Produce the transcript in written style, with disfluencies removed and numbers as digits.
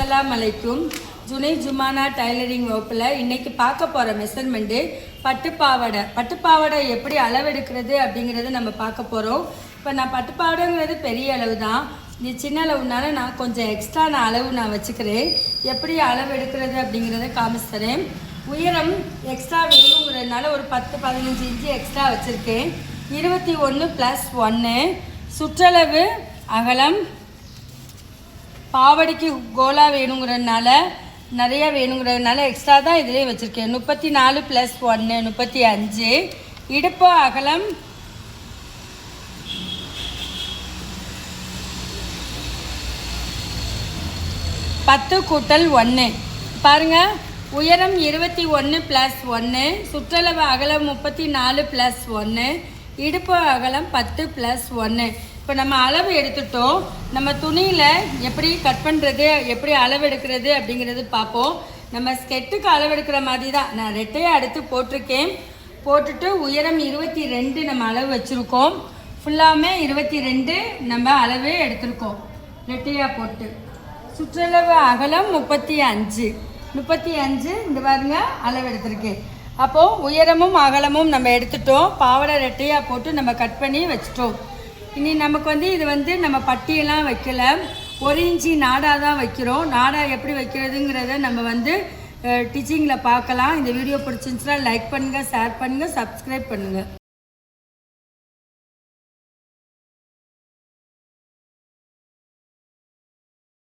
அஸ்ஸலாமு அலைக்கும். ஜுனை ஜுமானா டைலரிங் வகுப்பில் இன்றைக்கி பார்க்க போகிற மெஷர்மெண்ட்டு பட்டுப்பாவாடை எப்படி அளவெடுக்கிறது அப்படிங்கிறத நம்ம பார்க்க போகிறோம். இப்போ நான் பட்டுப்பாவாடைங்கிறது பெரிய அளவு தான், இது சின்ன அளவுனால நான் கொஞ்சம் எக்ஸ்ட்ரா அளவு நான் வச்சுக்கிறேன். எப்படி அளவு எடுக்கிறது அப்படிங்கிறத காமிச்சுறேன். உயரம் எக்ஸ்ட்ரா வேணுங்கிறதுனால ஒரு 10-15 இன்ச்சு எக்ஸ்ட்ரா வச்சுருக்கேன். 21 + 1. சுற்றளவு அகலம் பாவடிக்கு கோலா வேணுங்கிறதுனால நிறையா வேணுங்கிறதுனால எக்ஸ்ட்ரா தான் இதிலே வச்சுருக்கேன். 34 + 1 35. இடுப்பு அகலம் 10 + 1. பாருங்கள், உயரம் 21 + 1, சுற்றளவு அகலம் 34 + 1, இடுப்பு அகலம் 10 + 1. இப்போ நம்ம அளவு எடுத்துட்டோம். நம்ம துணியில் எப்படி கட் பண்ணுறது, எப்படி அளவு எடுக்கிறது அப்படிங்கிறது பார்ப்போம். நம்ம ஸ்கெட்டுக்கு அளவு எடுக்கிற மாதிரி தான் நான் ரெட்டையாக எடுத்து போட்டிருக்கேன். போட்டுட்டு உயரம் 22 நம்ம அளவு வச்சுருக்கோம். ஃபுல்லாமே 22 நம்ம அளவு எடுத்திருக்கோம் ரெட்டையாக போட்டு. சுற்றளவு அகலம் 35 இந்த பாருங்க அளவு எடுத்திருக்கேன். அப்போது உயரமும் அகலமும் நம்ம எடுத்துட்டோம். பாவாடை ரெட்டையாக போட்டு நம்ம கட் பண்ணி வச்சுட்டோம். இனி நமக்கு இது நம்ம பட்டியெல்லாம் வைக்கல, 1 இன்ச்சு நாடா தான் வைக்கிறோம். நாடா எப்படி வைக்கிறதுங்கிறத நம்ம டீச்சிங்கில் பார்க்கலாம். இந்த வீடியோ பிடிச்சிருந்துச்சுன்னா லைக் பண்ணுங்கள், ஷேர் பண்ணுங்கள், சப்ஸ்கிரைப் பண்ணுங்கள்.